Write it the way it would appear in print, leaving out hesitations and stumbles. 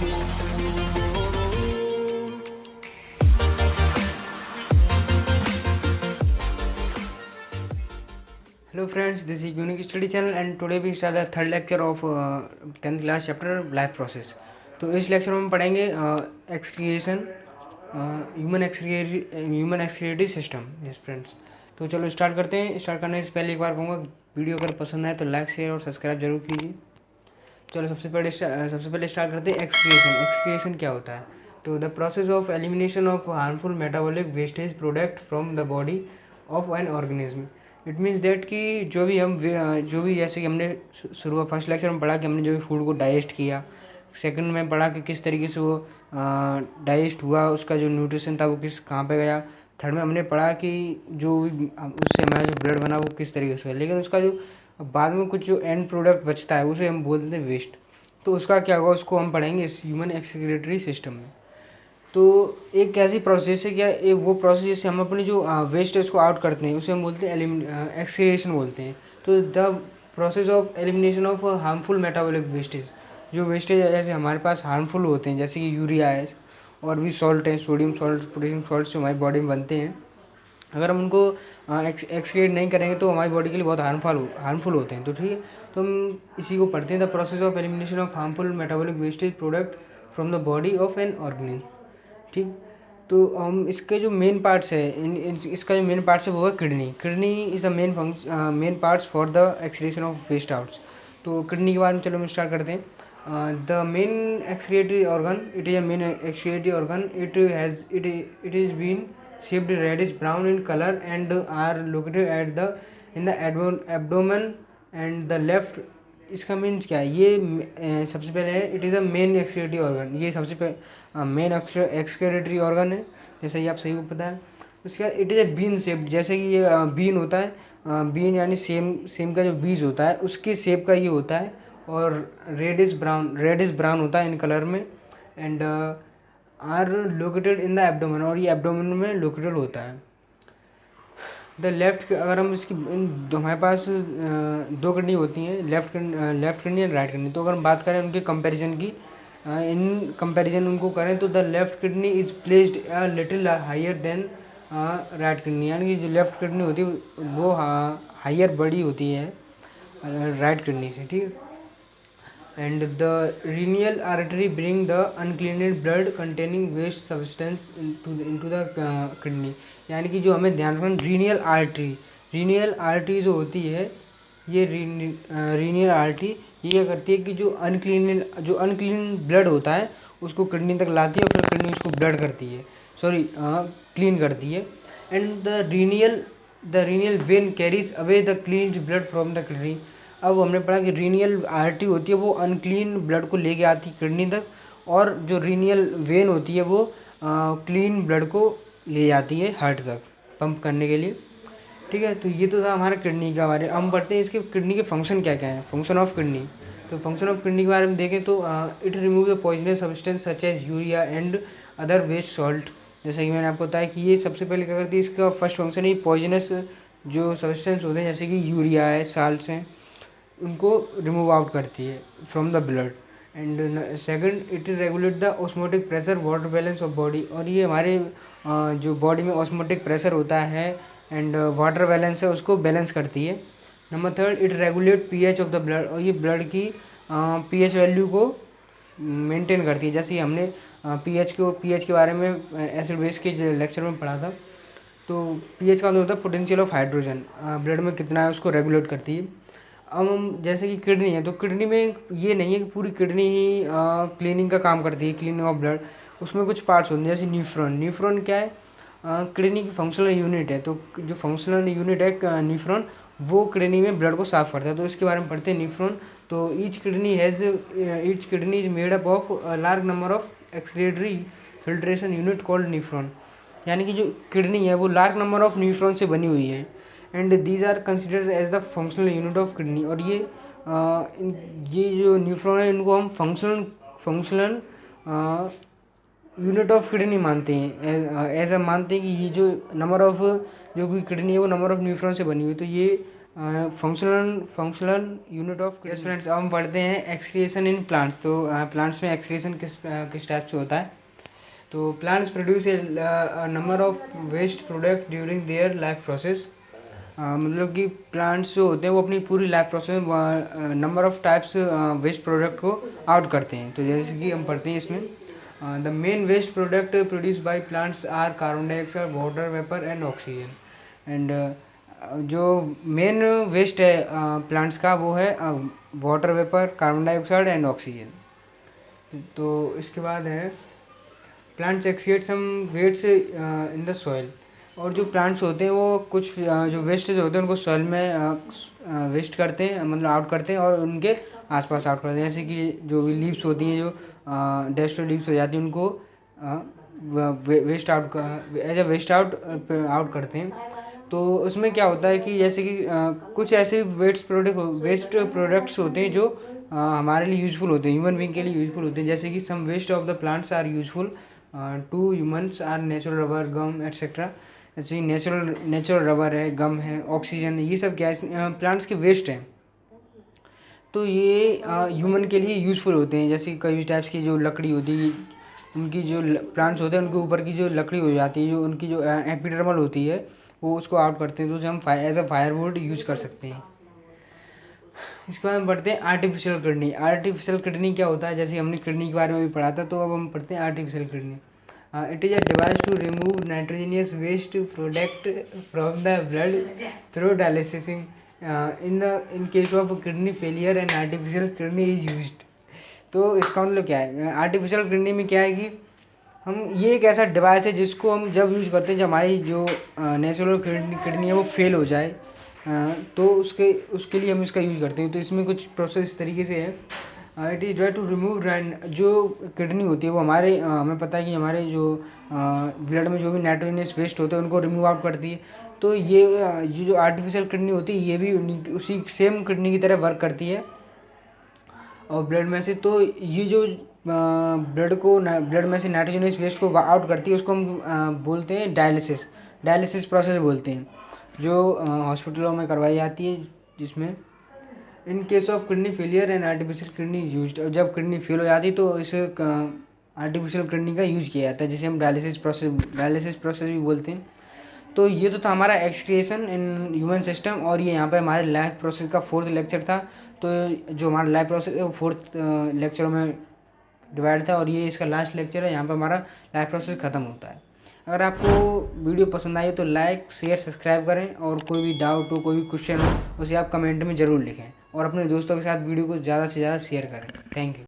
Hello friends, this is Unique Study Channel and today we start the third lecture of 10th class chapter life process. तो इस lecture में हम पढ़ेंगे excretion human excretory system. Yes friends, तो चलो start करते हैं। Start करने से पहले एक बार कहूँगा, वीडियो अगर पसंद आए तो लाइक शेयर और सब्सक्राइब जरूर कीजिए। चलो सबसे पहले स्टार्ट करते हैं एक्सक्रिएशन। एक्सक्रिएशन क्या होता है? तो the process of elimination of harmful metabolic wastage product from the body of an organism. It means that कि जो भी जैसे कि हमने शुरू फर्स्ट लेक्चर में पढ़ा कि हमने जो भी फूड को डाइजेस्ट किया, सेकंड में पढ़ा कि किस तरीके से वो डाइजेस्ट हुआ, उसका जो न्यूट्रिशन था वो कहाँ पे गया। थर्ड में हमने पढ़ा कि जो भी उससे हमारा जो ब्लड बना वो किस तरीके से हुआ, लेकिन उसका जो बाद में कुछ जो एंड प्रोडक्ट बचता है उसे हम बोलते हैं वेस्ट। तो उसका क्या होगा, उसको हम पढ़ेंगे इस ह्यूमन एक्सक्रीटरी सिस्टम में। तो एक ऐसी प्रोसेस है, क्या एक वो प्रोसेस जिससे हम अपनी जो वेस्ट है उसको आउट करते हैं, उसे हम बोलते हैं एक्सक्रिएशन बोलते हैं। तो the process of elimination of harmful metabolic wastage, जो वेस्टेज जैसे हमारे पास हार्मफुल होते हैं जैसे कि यूरिया है और भी सॉल्ट है, सोडियम सॉल्ट, पोटेशियम सॉल्ट जो हमारी बॉडी में बनते हैं, अगर हम उनको एक्सक्रिएट नहीं करेंगे तो हमारी बॉडी के लिए बहुत हार्मफुल होते हैं। तो ठीक है, तो हम इसी को पढ़ते हैं, the process of elimination of harmful metabolic wastage product from the body of an organism. ठीक, तो हम इसके जो मेन पार्ट्स है, इसका जो मेन पार्ट्स है वो है kidney. Kidney is the main parts for the excretion of waste outs. तो किडनी के बारे में चलो हम स्टार्ट करते हैं। The main excretory organ, it is a main excretory organ, it is bean shaped reddish brown in color and are located at the in the abdomen and the left। इसका means क्या है ये? सबसे पहले है it is a main excretory organ, ये सबसे main excretory organ है, जैसे कि आप सही को पता है। उसके बाद it is a bean shaped, जैसे कि ये बीन होता है, बीन यानी सेम का जो बीज होता है उसकी शेप का ये होता है, और रेडिश ब्राउन होता है इन कलर में, and are located in the abdomen, और ये एब्डोमेन में लोकेटेड होता है। द लेफ्ट, अगर हम इसकी हमारे पास दो किडनी होती हैं, left kidney and right kidney. तो अगर हम बात करें उनके कंपैरिजन की, इन कंपैरिजन उनको करें तो the left kidney is placed a little higher than right kidney, यानी कि जो लेफ्ट किडनी होती है वो हायर बड़ी होती है राइट किडनी से। ठीक है, and the renal artery bring the uncleaned blood containing waste substance into the kidney। यानी कि जो हमें ध्यान रखना, रीनियल आर्टरी जो होती है, ये रीनियल आर्टरी ये क्या करती है कि जो अनक्लीन ब्लड होता है उसको किडनी तक लाती है और फिर किडनी उसको ब्लड करती है, क्लीन करती है। And the renal vein carries away the cleaned blood from the kidney. अब हमने पढ़ा कि रीनियल आर्टरी होती है वो अनक्लीन ब्लड को लेके आती है किडनी तक, और जो रीनियल वेन होती है वो क्लीन ब्लड को ले जाती है हार्ट तक पंप करने के लिए। ठीक है, तो ये तो था हमारा किडनी का बारे। हम पढ़ते हैं इसके किडनी के फंक्शन क्या क्या है, फंक्शन ऑफ किडनी। तो फंक्शन ऑफ किडनी के बारे में देखें तो it remove the poisonous substance such as urea and other waste salt. जैसे कि मैंने आपको बताया कि ये सबसे पहले क्या करती है, इसका फर्स्ट फंक्शन है पॉइजनस जो सब्सटेंस होते हैं जैसे कि यूरिया है, साल्ट्स हैं, उनको रिमूव आउट करती है from the blood. And second, it regulate the osmotic pressure water balance of body, और ये हमारे जो बॉडी में ऑस्मोटिक प्रेशर होता है एंड वाटर बैलेंस है उसको बैलेंस करती है। Number third, it regulate pH of the blood, और ये ब्लड की पीएच वैल्यू को मेंटेन करती है। जैसे हमने पीएच के बारे में एसिड बेस के लेक्चर में पढ़ा था। तो पीएच का मतलब होता है पोटेंशियल ऑफ हाइड्रोजन, ब्लड में कितना है उसको रेगुलेट करती है। अब हम जैसे कि किडनी है, तो किडनी में ये नहीं है कि पूरी किडनी ही क्लीनिंग का काम करती है, क्लीनिंग ऑफ ब्लड। उसमें कुछ पार्ट्स होते हैं जैसे न्यूफ्रॉन क्या है, किडनी की फंक्शनल यूनिट है। तो जो फंक्शनल यूनिट है न्यूफ्रॉन, वो किडनी में ब्लड को साफ करता है, तो इसके बारे में पढ़ते हैं न्यूफ्रॉन। तो each kidney is made up of large number of excretory filtration unit called nephron. यानी कि जो किडनी है वो लार्ज नंबर ऑफ न्यूफ्रॉन से बनी हुई है, and these are considered as the functional unit of kidney. और ये जो न्यूफ्रॉन है इनको हम फंक्शनल यूनिट ऑफ किडनी मानते हैं, ऐसा मानते हैं कि ये जो नंबर ऑफ जो भी किडनी है वो नंबर ऑफ न्यूफ्रॉन से बनी हुई है। तो ये functional unit of. Yes friends, अब हम पढ़ते हैं एक्सक्रिएशन इन प्लांट्स। तो प्लांट्स में एक्सक्रिएशन किस टाइप से होता है। तो plants produce a number of waste product during their life process. मतलब कि प्लांट्स जो होते हैं वो अपनी पूरी लाइफ प्रोसेस में number of types waste product को आउट करते हैं। तो जैसे कि हम पढ़ते हैं इसमें, the main waste product produce by plants are carbon dioxide, water vapour and oxygen. And जो मेन वेस्ट है प्लांट्स का वो है water vapour, carbon dioxide and oxygen. तो इसके बाद है plants excrete some wastes in the soil. और जो प्लांट्स होते हैं वो कुछ जो वेस्टेज होते हैं उनको सॉइल में वेस्ट करते हैं, मतलब आउट करते हैं, और उनके आसपास आउट करते हैं। जैसे कि जो भी लीव्स होती हैं, जो डेस्ट लीव्स हो जाती हैं, उनको waste out as a waste out करते हैं। तो उसमें क्या होता है कि जैसे कि कुछ ऐसे वेस्ट प्रोडक्ट्स होते हैं जो हमारे लिए यूज़फुल होते हैं, ह्यूमन बीइंग के लिए यूज़फुल होते हैं। जैसे कि some waste of the plants are useful to humans are natural rubber, gum etcetera. जैसे नेचुरल रबर है, गम है, ऑक्सीजन है, ये सब क्या है प्लांट्स के वेस्ट हैं। तो ये ह्यूमन के लिए यूज़फुल होते हैं। जैसे कई टाइप्स की जो लकड़ी होती है, उनकी जो प्लांट्स होते हैं उनके ऊपर की जो लकड़ी हो जाती है, जो उनकी जो एपिडर्मल होती है, वो उसको आउट करते हैं। तो जो हम एज अ फायरवुड यूज कर सकते हैं। इसके बाद हम पढ़ते हैं आर्टिफिशियल किडनी। आर्टिफिशियल किडनी क्या होता है, जैसे हमने किडनी के बारे में भी पढ़ा था, तो अब हम पढ़ते हैं artificial kidney. It is a device to remove nitrogenous waste product from the blood through dialysis in case of kidney failure and artificial kidney is used. तो इसका मतलब क्या है, आर्टिफिशियल किडनी में क्या है कि हम ये एक ऐसा डिवाइस है जिसको हम जब यूज़ करते हैं, जब हमारी जो नेचुरल किडनी है वो फेल हो जाए, तो उसके लिए हम इसका यूज़ करते हैं। तो इसमें कुछ प्रोसेस इस तरीके से है। It is try to remove जो किडनी होती है वो हमारे हमें पता है कि हमारे जो ब्लड में जो भी नाइट्रोजनस वेस्ट होते हैं उनको रिमूव आउट करती है। तो ये जो आर्टिफिशियल किडनी होती है ये भी उसी सेम किडनी की तरह वर्क करती है और ब्लड में से। तो ये जो ब्लड में से नाइट्रोजनस वेस्ट को आउट करती है उसको हम बोलते हैं डायलिसिस प्रोसेस बोलते हैं, जो हॉस्पिटलों में करवाई जाती है, जिसमें इन case of kidney failure and artificial kidney is used. और जब किडनी फेल हो जाती है तो इसे आर्टिफिशियल किडनी का यूज़ किया जाता है, जिसे हम डायलिसिस प्रोसेस भी बोलते हैं। तो ये तो था हमारा एक्सक्रिएशन इन ह्यूमन सिस्टम, और ये यहाँ पे हमारे लाइफ प्रोसेस का 4th लेक्चर था। तो जो हमारा लाइफ प्रोसेस है वो 4th लेक्चर में डिवाइड था, और ये इसका लास्ट लेक्चर है। यहाँ पे हमारा लाइफ प्रोसेस ख़त्म होता है। अगर आपको वीडियो पसंद आई तो लाइक, शेयर, सब्सक्राइब करें, और कोई भी डाउट हो, कोई भी क्वेश्चन हो, उसे आप कमेंट में ज़रूर लिखें, और अपने दोस्तों के साथ वीडियो को ज़्यादा से ज़्यादा शेयर करें। Thank you.